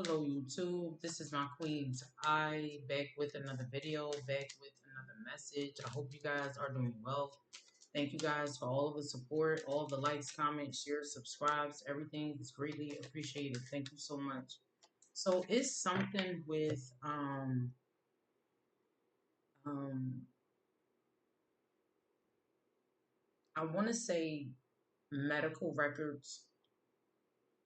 Hello YouTube, this is my queen's eye back with another video, back with another message. I hope you guys are doing well. Thank you guys for all of the support, all of the likes, comments, shares, subscribes, everything is greatly appreciated. Thank you so much. So it's something with um I want to say medical records.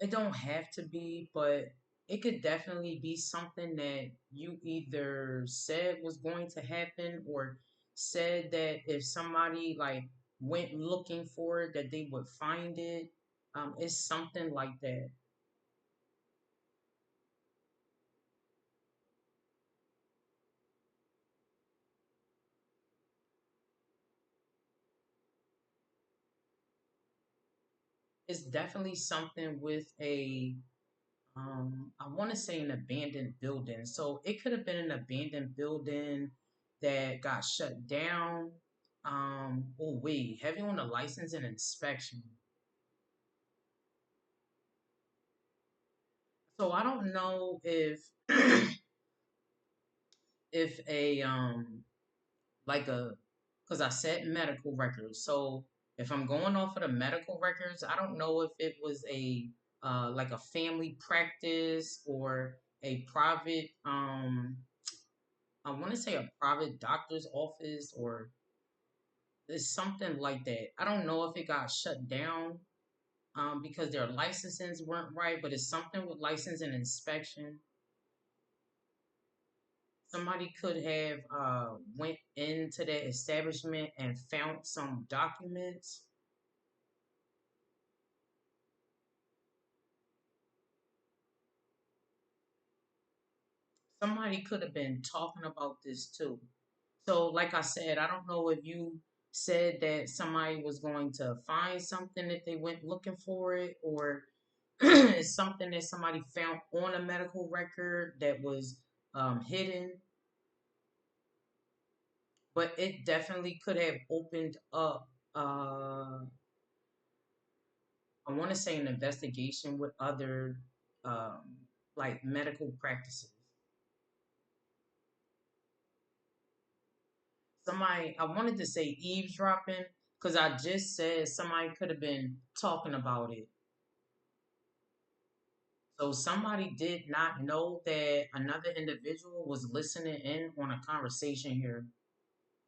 It don't have to be, but it could definitely be something that you either said was going to happen or said that if somebody like went looking for it that they would find it. It's something like that. It's definitely something with a I want to say an abandoned building. So it could have been an abandoned building that got shut down. Oh wait, heavy on the license and inspection. So I don't know if if a like a because I said medical records. So if I'm going off of the medical records, I don't know if it was a like a family practice or a private I want to say a private doctor's office or it's something like that. I don't know if it got shut down because their licenses weren't right, but it's something with license and inspection. Somebody could have went into that establishment and found some documents. Somebody could have been talking about this too. So, like I said, I don't know if you said that somebody was going to find something if they went looking for it, or it's something that somebody found on a medical record that was hidden. But it definitely could have opened up. I want to say an investigation with other um, like medical practices. Somebody, I wanted to say eavesdropping because I just said somebody could have been talking about it. So somebody did not know that another individual was listening in on a conversation here,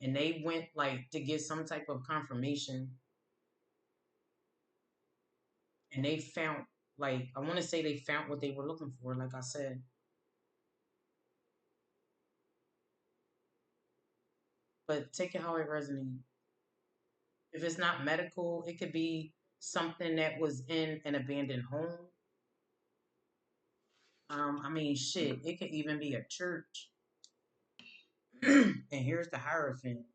and they went like to get some type of confirmation, and they found like I want to say they found what they were looking for. Like I said, but take it how it resonates. If it's not medical, it could be something that was in an abandoned home. I mean, shit, it could even be a church. And here's the Hierophant,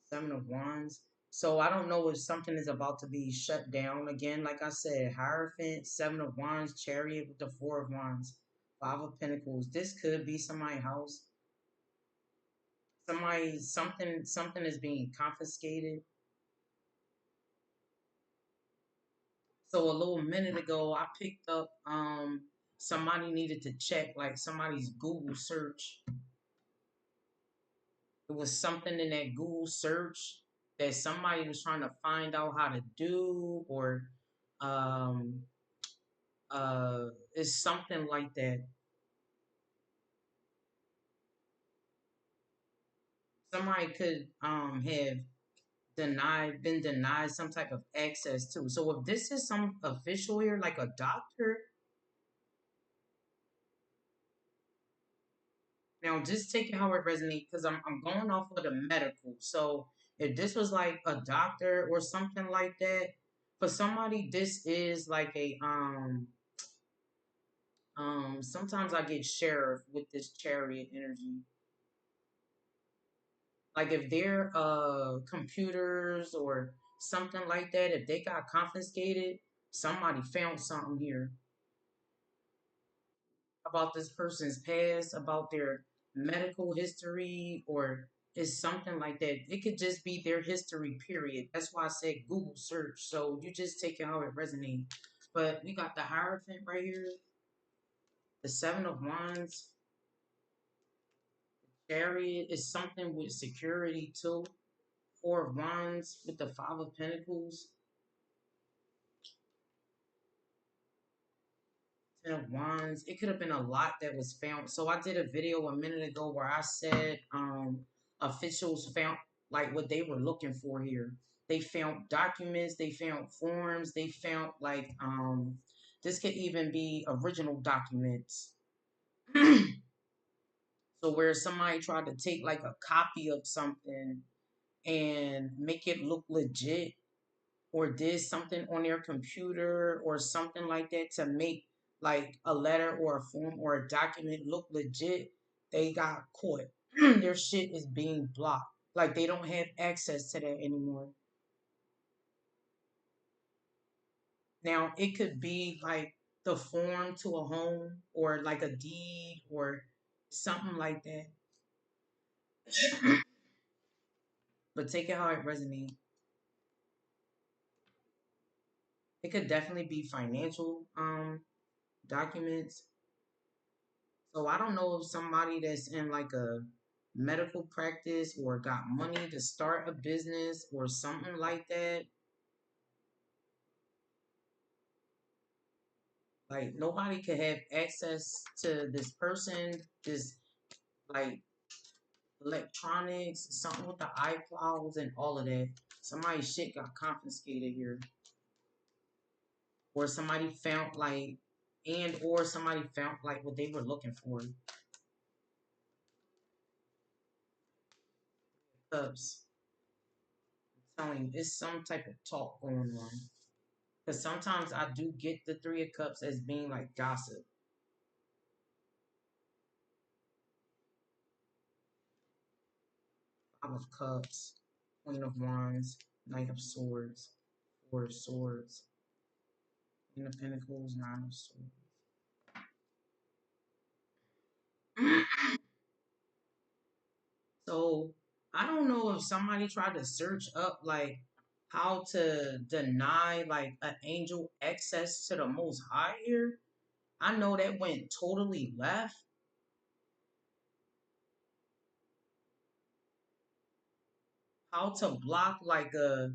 Seven of Wands. So I don't know if something is about to be shut down again. Like I said, Hierophant, Seven of Wands, Chariot with the Four of Wands, Five of Pentacles. This could be somebody's house. Something is being confiscated. So a little minute ago, I picked up somebody needed to check like somebody's Google search. It was something in that Google search that somebody was trying to find out how to do, or um it's something like that. Somebody could have been denied some type of access to. So if this is some official here, like a doctor, now just take it how it resonates because I'm going off of the medical. So if this was like a doctor or something like that, for somebody this is like a sometimes I get sheriff with this chariot energy. Like if their computers or something like that, if they got confiscated, somebody found something here about this person's past, about their medical history, or it's something like that. It could just be their history, period. That's why I said Google search. So you just take it how it resonates. But we got the Hierophant right here, the Seven of Wands, Chariot is something with security too. Four of Wands with the Five of Pentacles, Ten of Wands. It could have been a lot that was found. So I did a video a minute ago where I said officials found like what they were looking for here. They found documents, they found forms, they found like this could even be original documents. So where somebody tried to take like a copy of something and make it look legit or did something on their computer or something like that to make like a letter or a form or a document look legit, they got caught. Their shit is being blocked. Like they don't have access to that anymore. Now it could be like the form to a home or like a deed or something like that. But take it how it resonates. It could definitely be financial documents. So I don't know if somebody that's in like a medical practice or got money to start a business or something like that. Like nobody could have access to this person, this like electronics, something with the iClouds and all of that. Somebody's shit got confiscated here. Or somebody found like and or somebody found like what they were looking for. Cups. I'm telling you, it's some type of talk going on. Because sometimes I do get the Three of Cups as being like gossip. Five of Cups, Queen of Wands, Knight of Swords, Four of Swords, Queen of Pentacles, Nine of Swords. So I don't know if somebody tried to search up like how to deny like an angel access to the Most High here. I know that went totally left. How to block like a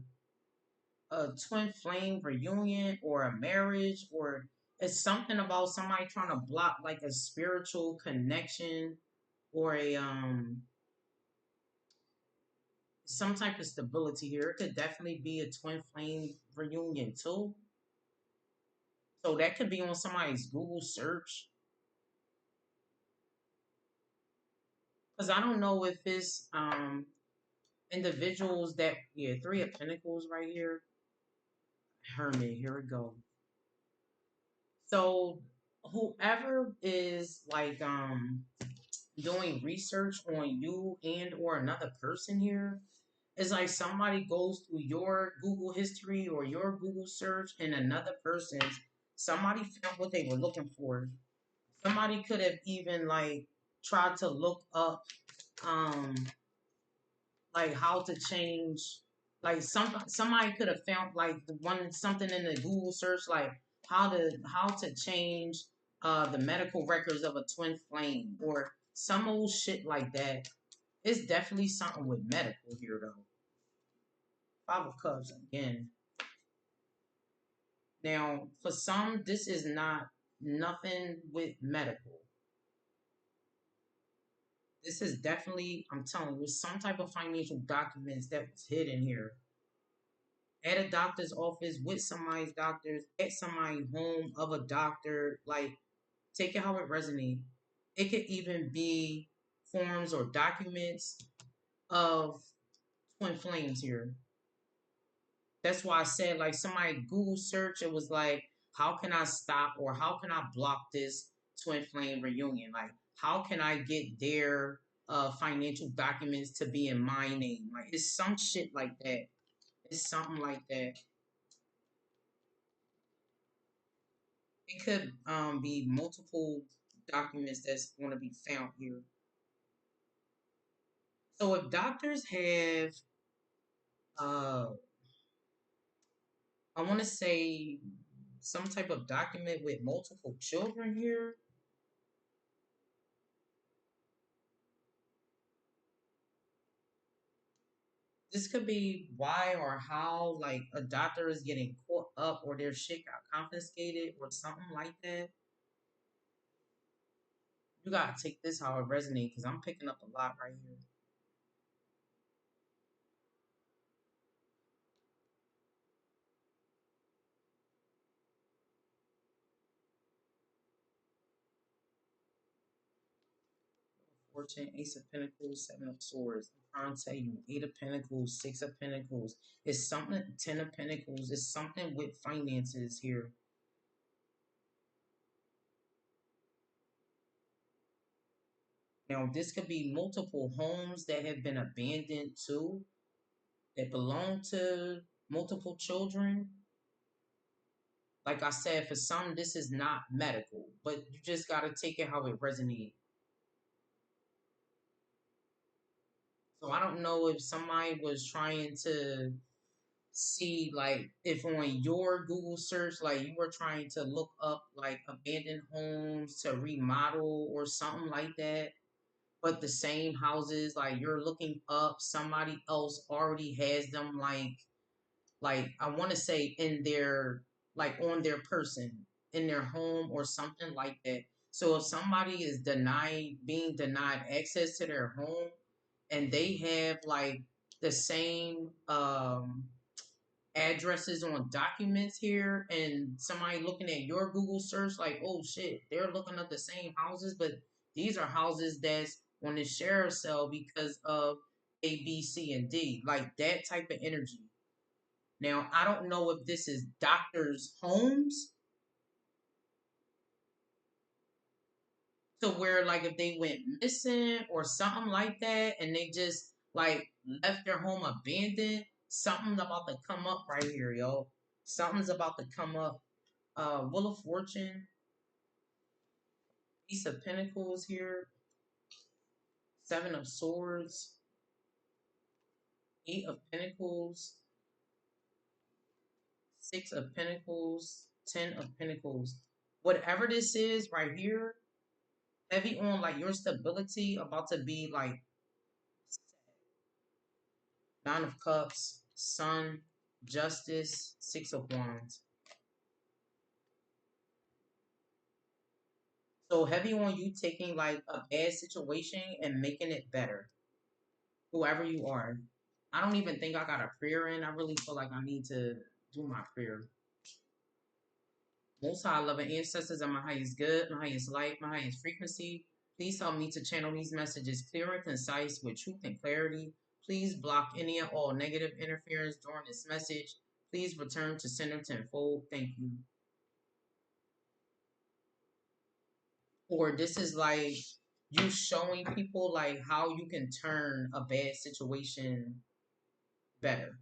twin flame reunion or a marriage or it's something about somebody trying to block like a spiritual connection or a some type of stability here. It could definitely be a twin flame reunion too. So that could be on somebody's Google search. Because I don't know if it's individuals that yeah, Three of Pentacles right here. Hermit, here we go. So whoever is like doing research on you and or another person here, it's like somebody goes through your Google history or your Google search and another person's, somebody found what they were looking for. Somebody could have even like tried to look up um like how to change like somebody could have found like the one something in the Google search like how to change the medical records of a twin flame or some old shit like that. It's definitely something with medical here though. Five of Cups again. Now, for some, this is not nothing with medical. This is definitely, I'm telling you, some type of financial documents that was hidden here. At a doctor's office, with somebody's doctors, at somebody's home of a doctor. Like, take it how it resonates. It could even be forms or documents of twin flames here. That's why I said like somebody Google search, it was like, how can I stop or how can I block this twin flame reunion? Like, how can I get their financial documents to be in my name? Like, it's some shit like that. It's something like that. It could be multiple documents that's going to be found here. So if doctors have, uh, I want to say some type of document with multiple children here. This could be why or how like a doctor is getting caught up or their shit got confiscated or something like that. You gotta take this how it resonates because I'm picking up a lot right here. 14, Ace of Pentacles, Seven of Swords. I'm trying to tell you, Eight of Pentacles, Six of Pentacles. It's something, Ten of Pentacles. It's something with finances here. Now, this could be multiple homes that have been abandoned too, that belong to multiple children. Like I said, for some, this is not medical, but you just got to take it how it resonates. So I don't know if somebody was trying to see, like, if on your Google search, like, you were trying to look up, like, abandoned homes to remodel or something like that, but the same houses, like, you're looking up, somebody else already has them, like I want to say in their like on their person in their home or something like that. So if somebody is denied being denied access to their home and they have like the same addresses on documents here and somebody looking at your Google search like, oh shit, they're looking up the same houses, but these are houses that's on the sheriff's cell because of A, B, C, and D. Like that type of energy. Now, I don't know if this is doctors' homes to where, like, if they went missing or something like that and they just, like, left their home abandoned, something's about to come up right here, yo. Something's about to come up. Wheel of Fortune, Ace of Pentacles here, Seven of Swords, Eight of Pentacles, Six of Pentacles, Ten of Pentacles. Whatever this is right here, heavy on like your stability about to be like Nine of Cups, Sun, Justice, Six of Wands. So heavy on you taking like a bad situation and making it better. Whoever you are. I don't even think I got a prayer in. I really feel like I need to do my prayer. Most high loving ancestors are my highest good, my highest light, my highest frequency. Please help me to channel these messages clear and concise with truth and clarity. Please block any and all negative interference during this message. Please return to center tenfold. Thank you. Or this is like you showing people like how you can turn a bad situation better.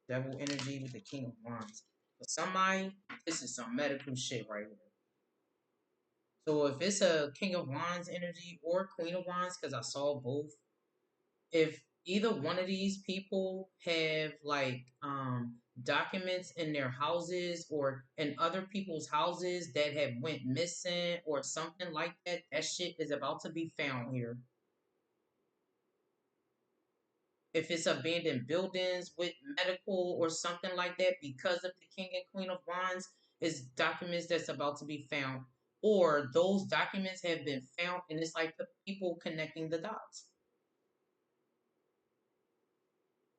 Devil energy with the King of Wands. For somebody, this is some medical shit right here. So if it's a King of Wands energy or Queen of Wands, because I saw both, if either one of these people have like documents in their houses or in other people's houses that have went missing or something like that, that shit is about to be found here. If it's abandoned buildings with medical or something like that because of the King and Queen of Wands, is documents that's about to be found. Or those documents have been found and it's like the people connecting the dots.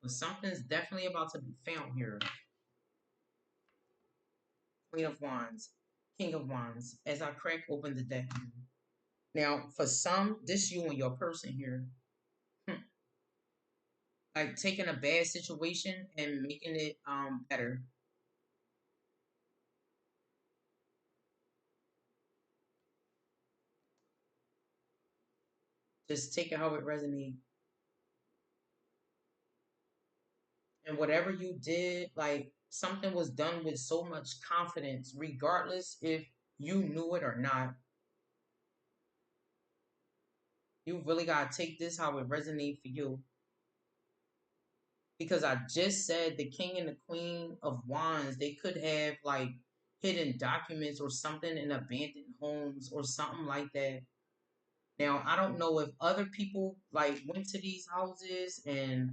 But something's definitely about to be found here. Queen of Wands, King of Wands, as I crack open the deck. Now, for some, this you and your person here. Like taking a bad situation and making it better. Just take it how it resonates. And whatever you did, like something was done with so much confidence, regardless if you knew it or not. You really gotta take this how it resonates for you. because I just said the king and the queen of wands, they could have like hidden documents or something in abandoned homes or something like that. Now, I don't know if other people like went to these houses and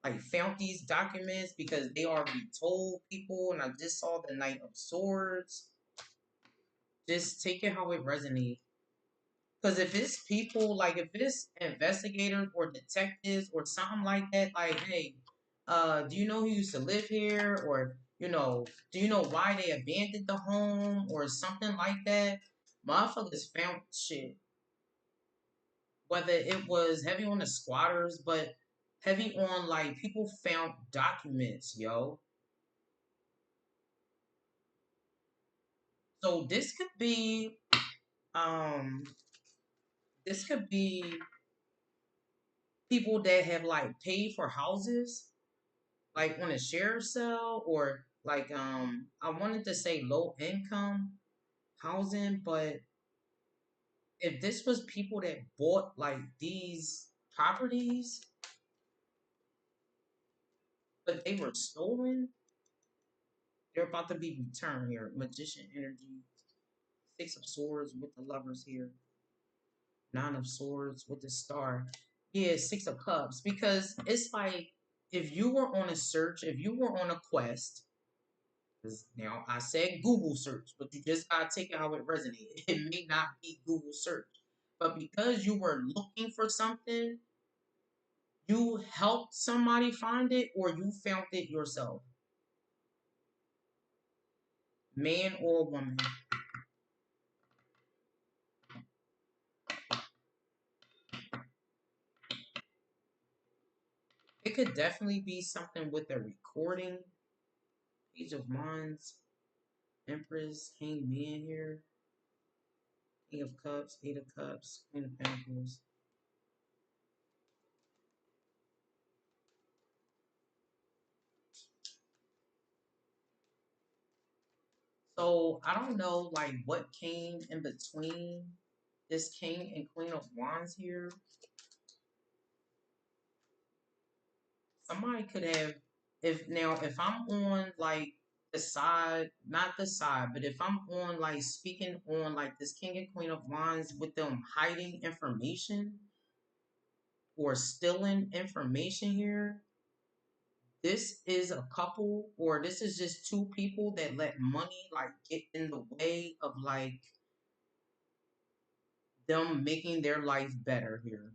like found these documents because they already told people, and I just saw the Knight of Swords. Just take it how it resonates. Because if it's people, like if it's investigators or detectives or something like that, like, hey, do you know who used to live here? Or, do you know why they abandoned the home or something like that? Motherfuckers found shit. Whether it was heavy on the squatters, but heavy on like people found documents, yo. So um this could be people that have like paid for houses like on a share sale, or like I wanted to say low income housing, but if this was people that bought like these properties but they were stolen, they're about to be returned here. Magician energy, six of swords with the lovers here, nine of swords with the star. Yeah, six of cups, because it's like if you were on a search, if you were on a quest. 'Cause now I said Google search, but you just gotta take it how it resonated. It may not be Google search, but because you were looking for something, you helped somebody find it or you found it yourself, man or woman. It could definitely be something with a recording. Page of Wands, Empress, Hanged Man here, King of Cups, Eight of Cups, Queen of Pentacles. So I don't know like what came in between this King and Queen of Wands here. Somebody could have, if I'm on like the side, not the side, but if I'm on like speaking on like this King and Queen of Wands with them hiding information or stealing information here, this is a couple, or this is just two people that let money like get in the way of like them making their life better here.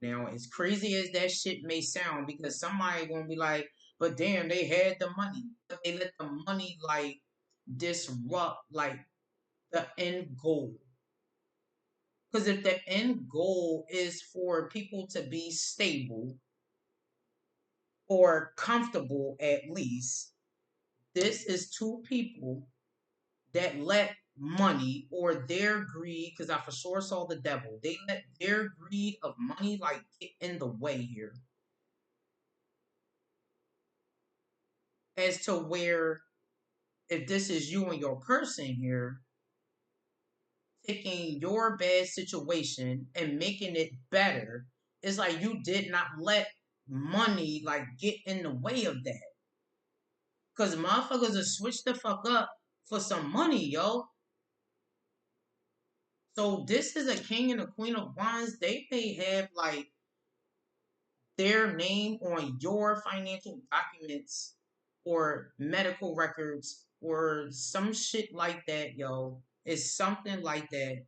Now, as crazy as that shit may sound, because somebody gonna be like, but damn, they had the money. But they let the money like disrupt like the end goal. Because if the end goal is for people to be stable or comfortable at least, this is two people that let money or their greed, because I for sure saw the devil, they let their greed of money like get in the way here. As to where if this is you and your person here, taking your bad situation and making it better, it's like you did not let money like get in the way of that. Cause motherfuckers will switch the fuck up for some money, yo. So this is a king and a queen of wands. They may have like their name on your financial documents or medical records or some shit like that, yo. It's something like that.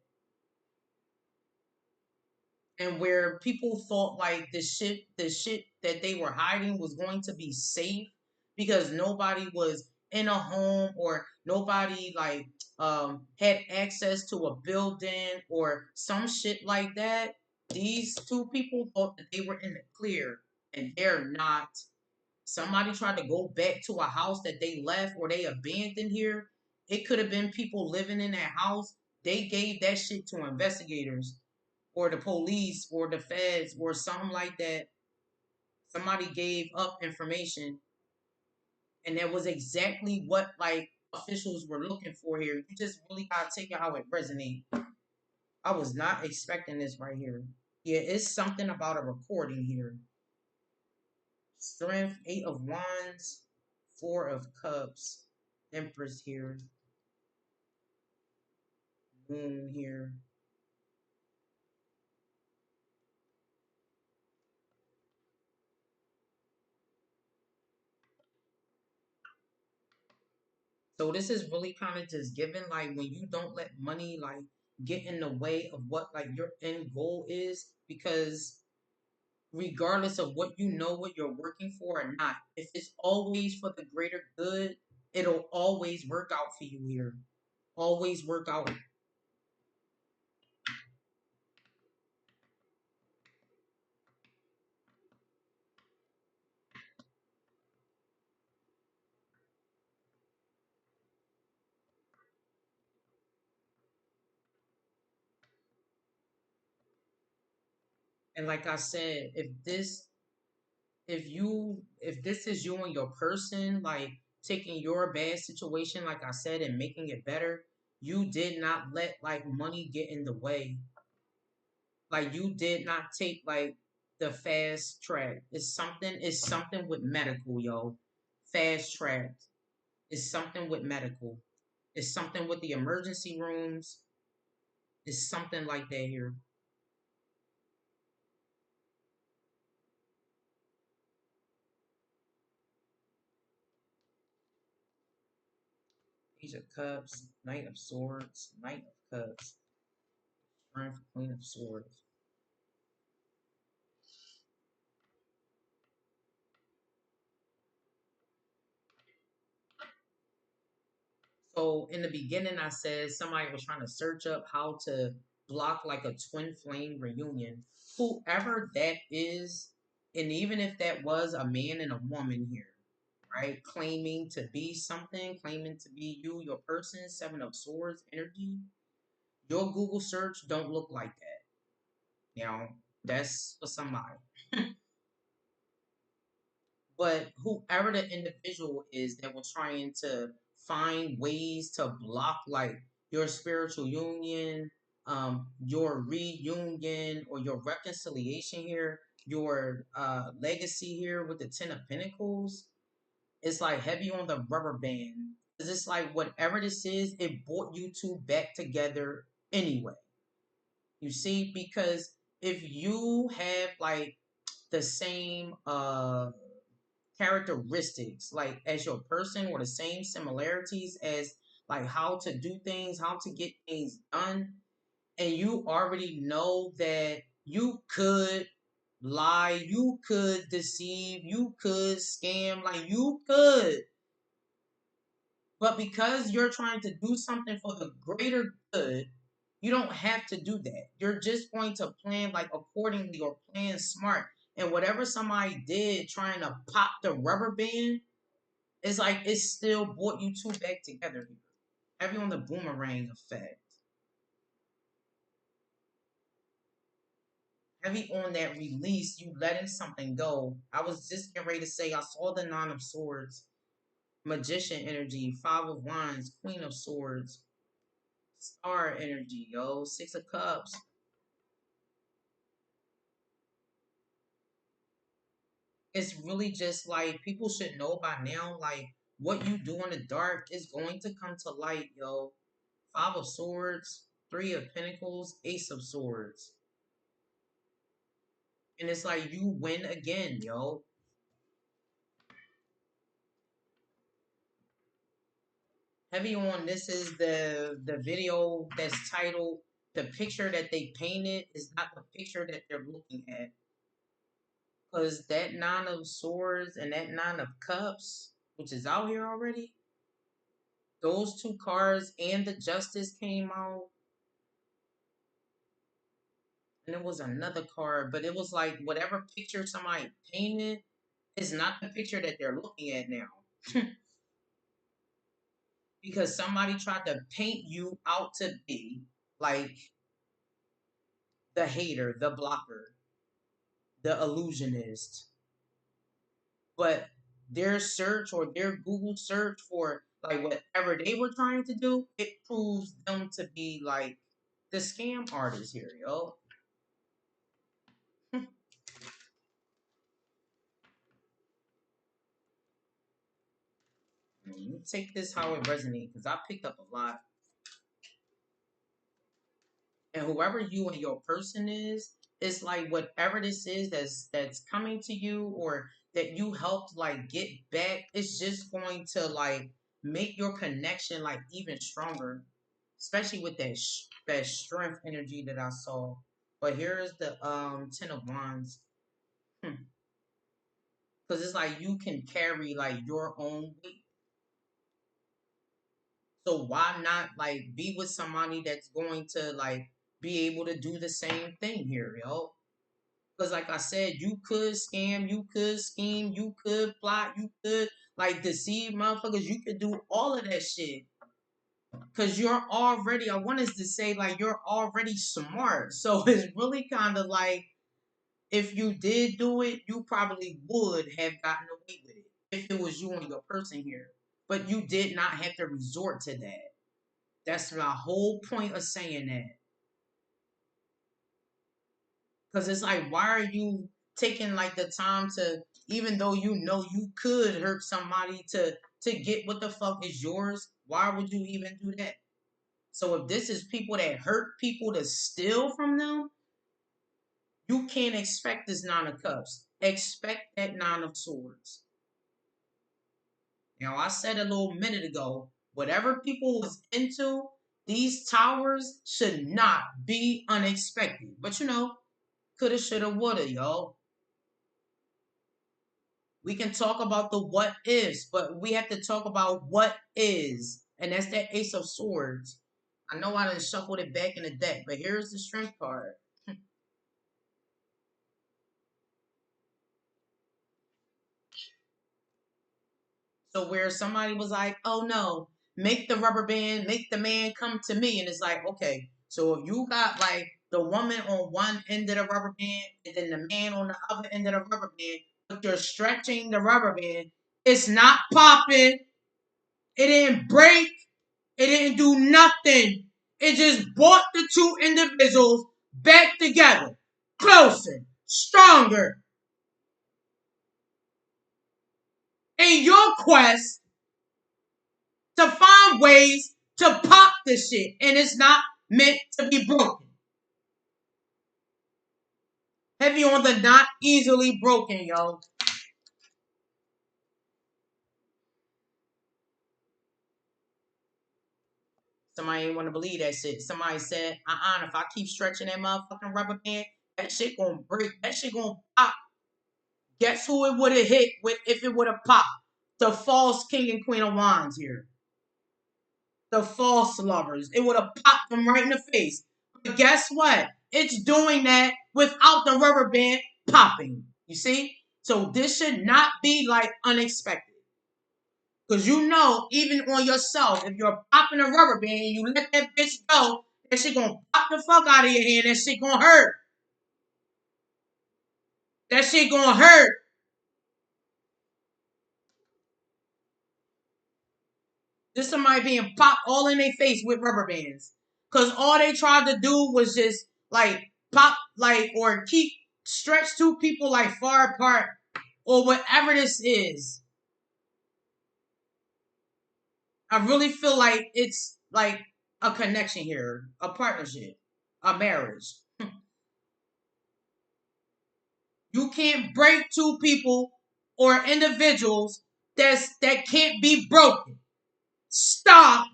And where people thought like the shit that they were hiding was going to be safe because nobody was in a home or nobody like had access to a building or some shit like that. These two people thought that they were in the clear, and they're not. Somebody tried to go back to a house that they left or they abandoned here. It could have been people living in that house. They gave that shit to investigators or the police or the feds or something like that. Somebody gave up information, and that was exactly what like officials were looking for here. You just really gotta take it how it resonates. I was not expecting this right here. Yeah, it's something about a recording here. Strength, Eight of Wands, Four of Cups, Empress here, Moon here. So this is really kind of just given like when you don't let money like get in the way of what like your end goal is, because regardless of what you know what you're working for or not, if it's always for the greater good, it'll always work out for you here. Always work out. And like I said, if this is you and your person, like taking your bad situation, like I said, and making it better, you did not let like money get in the way. Like you did not take like the fast track. It's something with medical, yo. Fast track. It's something with medical. It's something with the emergency rooms. It's something like that here. Page of Cups, Knight of Swords, Knight of Cups, Strength, Queen of Swords. So in the beginning, I said somebody was trying to search up how to block like a twin flame reunion. Whoever that is, and even if that was a man and a woman here, right, claiming to be something, claiming to be you, your person, Seven of Swords energy, your Google search don't look like that. Now, that's for somebody. But whoever the individual is that was trying to find ways to block like your spiritual union, your reunion or your reconciliation here, your legacy here with the Ten of Pentacles, it's like heavy on the rubber band. 'Cause it's like whatever this is, it brought you two back together anyway. You see, because if you have like the same characteristics like as your person or the same similarities as like how to do things, how to get things done, and you already know that you could lie, you could deceive, you could scam, like you could, but because you're trying to do something for the greater good, you don't have to do that. You're just going to plan like accordingly or plan smart. And whatever somebody did trying to pop the rubber band, it's like it still brought you two back together here. Heavy on the boomerang effect. Heavy on that release, you letting something go. I was just getting ready to say I saw the Nine of Swords, Magician energy, Five of Wands, Queen of Swords, Star energy, yo, Six of Cups. It's really just like people should know by now, like what you do in the dark is going to come to light, yo. Five of Swords, Three of Pentacles, Ace of Swords. And it's like you win again, yo. Heavy on this is the video that's titled "The picture that they painted is not the picture that they're looking at." Because that Nine of Swords and that Nine of Cups, which is out here already, those two cards and the Justice came out, and it was another card, but it was like whatever picture somebody painted is not the picture that they're looking at now. Because somebody tried to paint you out to be like the hater, the blocker, the illusionist. But their search or their Google search for like whatever they were trying to do, it proves them to be like the scam artist here, yo. You take this how it resonates because I picked up a lot. And whoever you and your person is, it's like whatever this is that's coming to you or that you helped like get back, it's just going to like make your connection like even stronger, especially with that strength energy that I saw. But here's the 10 of Wands. Because it's like you can carry like your own weight. So why not like be with somebody that's going to like be able to do the same thing here, yo? Because like I said, you could scam, you could scheme, you could plot, you could like deceive motherfuckers. You could do all of that shit. Cause you're already, I wanted to say like you're already smart. So it's really kind of like if you did do it, you probably would have gotten away with it if it was you and your person here. But you did not have to resort to that. That's my whole point of saying that. Because it's like, why are you taking like the time to, even though you know you could hurt somebody to get what the fuck is yours? Why would you even do that? So if this is people that hurt people to steal from them, you can't expect this 9 of Cups. Expect that 9 of Swords. Now I said a little minute ago, whatever people was into, these towers should not be unexpected. But coulda, shoulda, woulda, yo. We can talk about the what ifs, but we have to talk about what is. And that's that Ace of Swords. I know I done shuffled it back in the deck, but here's the strength card. So where somebody was like, oh no, make the rubber band, make the man come to me. And it's like, okay, so if you got like the woman on one end of the rubber band and then the man on the other end of the rubber band, but you're stretching the rubber band, it's not popping. It didn't break. It didn't do nothing. It just brought the two individuals back together, closer, stronger. In your quest to find ways to pop the shit, and it's not meant to be broken. Heavy on the not easily broken, yo. Somebody ain't want to believe that shit. Somebody said, if I keep stretching that motherfucking rubber band, that shit gonna break. That shit gonna pop. Guess who it would have hit with if it would have popped? The false king and queen of wands here. The false lovers. It would have popped them right in the face. But guess what? It's doing that without the rubber band popping. You see? So this should not be like unexpected. Because even on yourself, if you're popping a rubber band and you let that bitch go, that shit gonna pop the fuck out of your hand. That shit gonna hurt. That shit gonna hurt. Just somebody being popped all in their face with rubber bands. Cause all they tried to do was just like pop like or keep stretch two people like far apart or whatever this is. I really feel like it's like a connection here, a partnership, a marriage. You can't break two people or individuals that can't be broken. Stop.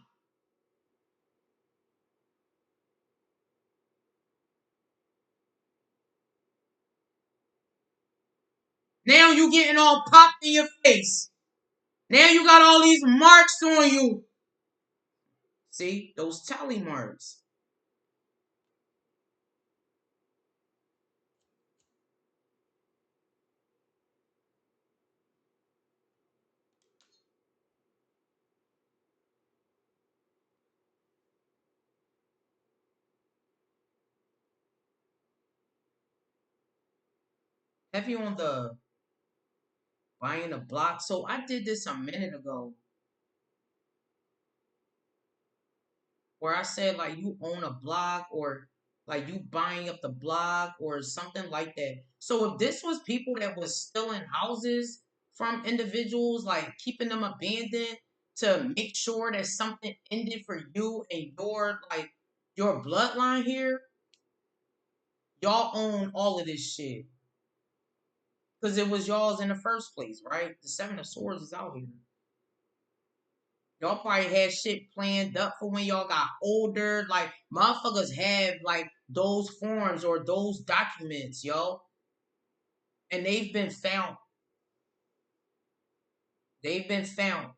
Now you getting all popped in your face. Now you got all these marks on you. See, those tally marks. Heavy on the buying a block. So I did this a minute ago where I said like you own a block or like you buying up the block or something like that. So if this was people that was stealing houses from individuals, like keeping them abandoned, to make sure that something ended for you and your bloodline here, y'all own all of this shit. Because it was y'all's in the first place, right? The Seven of Swords is out here. Y'all probably had shit planned up for when y'all got older. Like, motherfuckers have, like, those forms or those documents, yo. And they've been found. They've been found.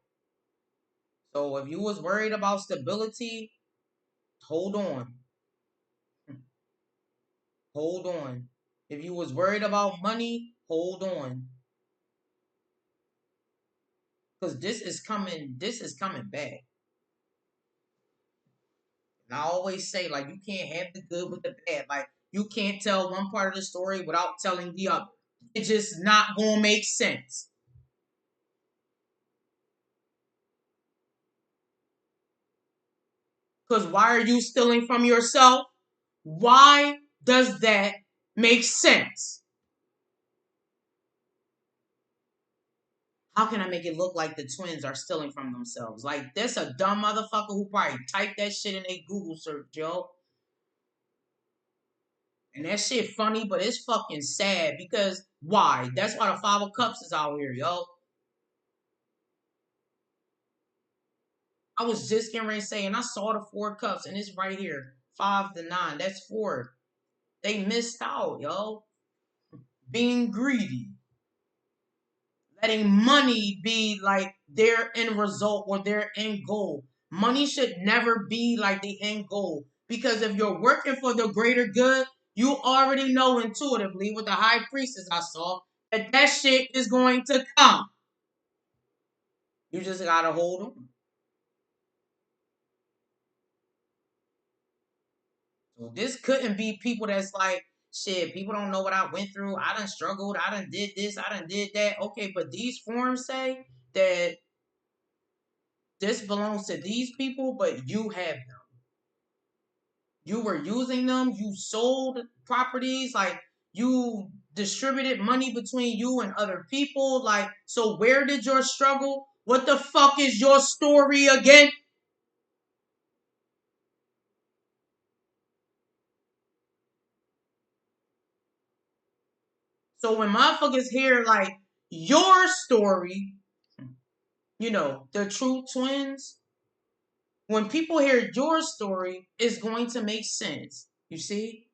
So if you was worried about stability, hold on. Hold on. If you was worried about money, hold on. Because this is coming back. And I always say, like, you can't have the good with the bad. Like, you can't tell one part of the story without telling the other. It's just not gonna make sense. Because why are you stealing from yourself? Why does that make sense? How can I make it look like the twins are stealing from themselves? Like, there's a dumb motherfucker who probably typed that shit in a Google search, yo. And that shit funny, but it's fucking sad because why? That's why the Five of Cups is out here, yo. I was just getting ready to say, and I saw the Four of Cups, and it's right here. 5 to 9. That's 4. They missed out, yo. Being greedy. Letting money be like their end result or their end goal. Money should never be like the end goal. Because if you're working for the greater good, you already know intuitively with the high priestess I saw that that shit is going to come. You just gotta hold on. So this couldn't be people that's like, shit, people don't know what I went through. I done struggled. I done did this. I done did that. Okay, but these forums say that this belongs to these people, but you have them. You were using them. You sold properties. Like, you distributed money between you and other people. Like, so where did your struggle? What the fuck is your story again? So when motherfuckers hear like your story, the true twins, when people hear your story, it's going to make sense. You see?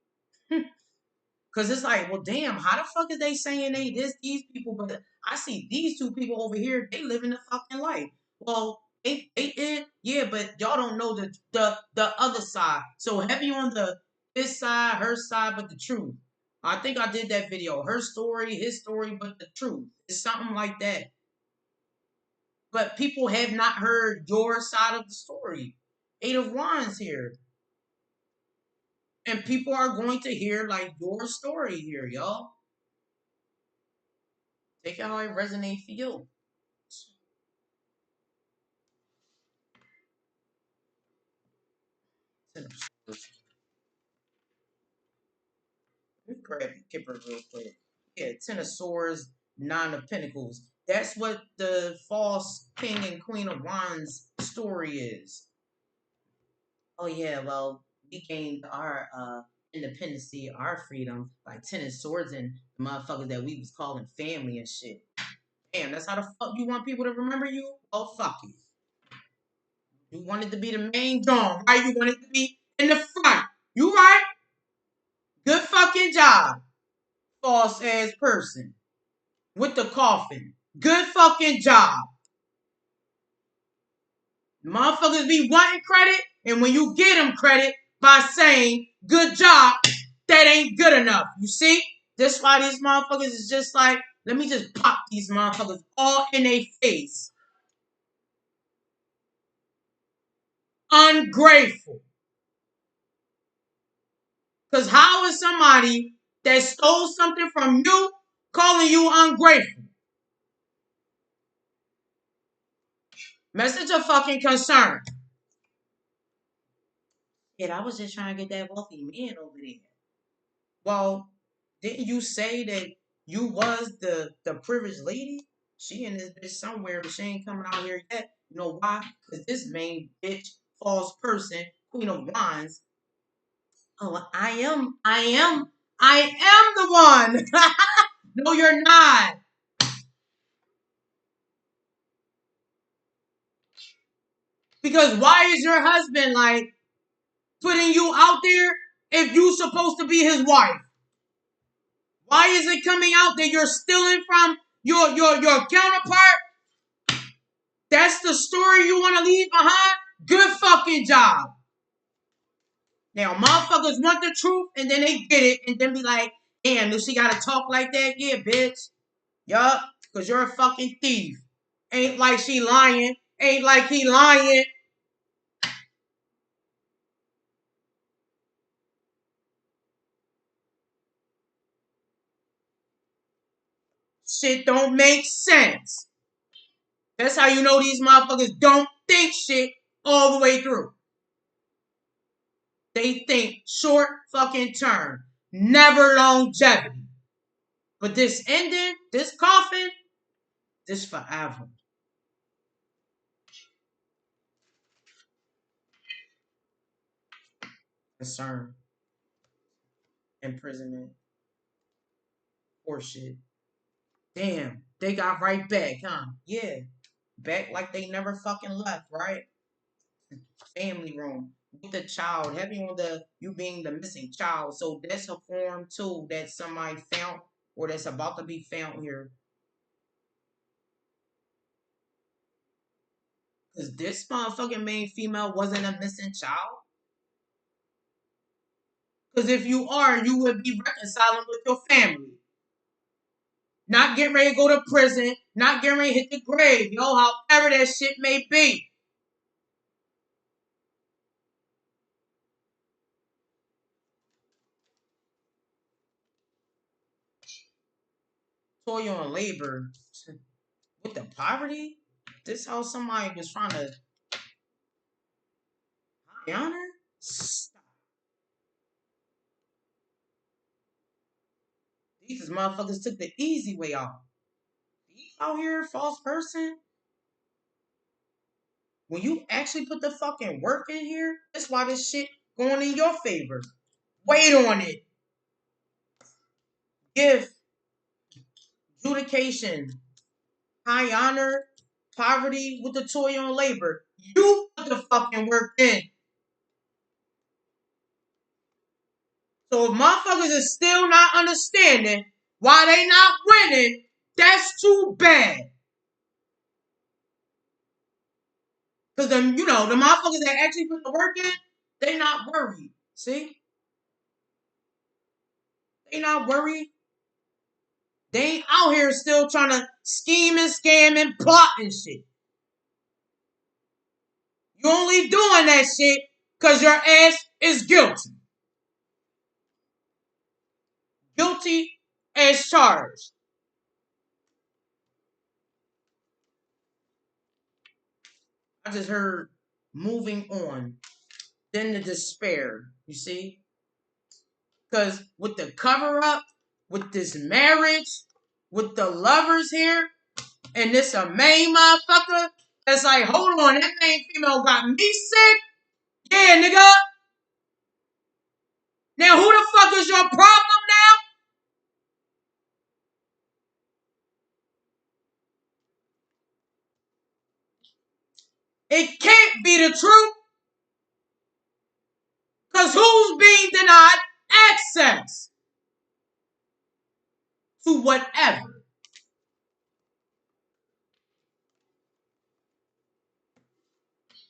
Because it's like, well, damn, how the fuck is they saying these people, but I see these two people over here, they living the fucking life. Well, yeah, but y'all don't know the other side. So heavy on the his side, her side, but the truth. I think I did that video. Her story, his story, but the truth. It's something like that. But people have not heard your side of the story. Eight of Wands here. And people are going to hear like your story here, y'all. Take it how it resonates for you. Let me grab Kipper real quick. Yeah, Ten of Swords, Nine of Pentacles. That's what the false King and Queen of Wands story is. Oh yeah, well, we gained our independency, our freedom by Ten of Swords and the motherfuckers that we was calling family and shit. Damn, that's how the fuck you want people to remember you? Oh fuck you. You wanted to be the main dome, right? You wanted to be in the front. You right? Good fucking job, false ass person with the coffin. Good fucking job. Motherfuckers be wanting credit, and when you get them credit by saying good job, that ain't good enough. You see? That's why these motherfuckers is just like, let me just pop these motherfuckers all in their face. Ungrateful. Because how is somebody that stole something from you calling you ungrateful? Message of fucking concern. Yeah, I was just trying to get that wealthy man over there. Well, didn't you say that you was the privileged lady? She in this bitch somewhere, but she ain't coming out here yet. You know why? Because this main bitch, false person, Queen of Wands. Oh, I am the one. No, you're not. Because why is your husband like putting you out there if you supposed to be his wife? Why is it coming out that you're stealing from your counterpart? That's the story you want to leave behind? Good fucking job. Now, motherfuckers want the truth and then they get it and then be like, damn, does she gotta talk like that? Yeah, bitch. Yup, because you're a fucking thief. Ain't like she lying. Ain't like he lying. Shit don't make sense. That's how you know these motherfuckers don't think shit all the way through. They think short fucking term, never longevity. But this ending, this coffin, this forever. Concern, imprisonment, horseshit. Damn, they got right back, huh? Yeah, back like they never fucking left, right? Family room with the child, heavy on the you being the missing child. So that's a form too that somebody found or that's about to be found here. Because this motherfucking main female wasn't a missing child. Because if you are, you would be reconciling with your family. Not getting ready to go to prison, not getting ready to hit the grave, however that shit may be. Toil and labor with the poverty. This how somebody was trying to high honor. These motherfuckers took the easy way out. You out here, false person. When you actually put the fucking work in here, that's why this shit going in your favor. Wait on it. Gift, adjudication, high honor, poverty with the toil and labor. You put the fucking work in. So if motherfuckers is still not understanding why they not winning, that's too bad. Because the motherfuckers that actually put the work in, they not worried. See? They not worried. They ain't out here still trying to scheme and scam and plot and shit. You only doing that shit because your ass is guilty. Guilty as charged. I just heard moving on. Then the despair. You see? Because with the cover up, with this marriage, with the lovers here, and this a main motherfucker that's like, hold on, that main female got me sick? Yeah, nigga. Now who the fuck is your problem now? It can't be the truth. Because who's being denied access to whatever?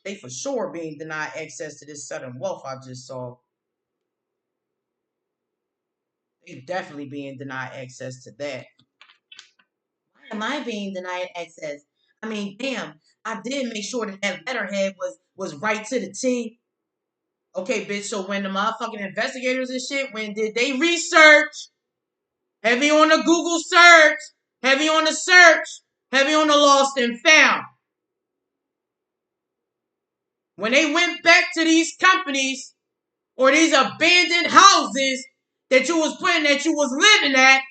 They for sure being denied access to this sudden wealth I just saw. They definitely being denied access to that. Why am I being denied access? I mean, damn, I did make sure that letterhead was right to the T. Okay, bitch, so when the motherfucking investigators and shit, when did they research? Heavy on the Google search, heavy on the search, heavy on the lost and found. When they went back to these companies or these abandoned houses that you was putting that you was living at,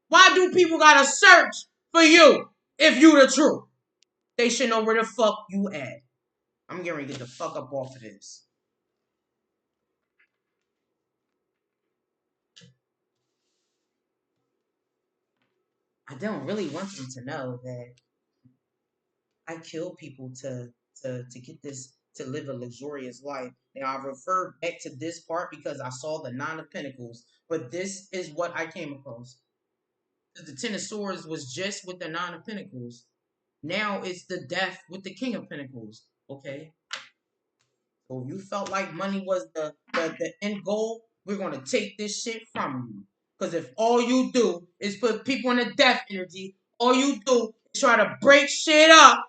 why do people gotta search for you if you the truth? They should know where the fuck you at. I'm getting ready to get the fuck up off of this. I don't really want them to know that I kill people to get this to live a luxurious life. Now I refer back to this part because I saw the Nine of Pentacles, but this is what I came across. The Ten of Swords was just with the Nine of Pentacles. Now it's the Death with the King of Pentacles. Okay, so you felt like money was the end goal. We're gonna take this shit from you. Because if all you do is put people in the death energy, all you do is try to break shit up,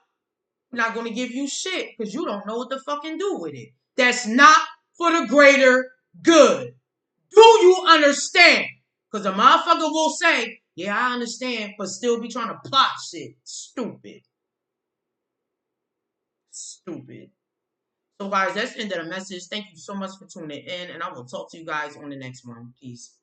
I'm not gonna give you shit because you don't know what to fucking do with it. That's not for the greater good. Do you understand? Because a motherfucker will say, yeah, I understand, but still be trying to plot shit. Stupid. Stupid. So, guys, that's the end of the message. Thank you so much for tuning in, and I will talk to you guys on the next one. Peace.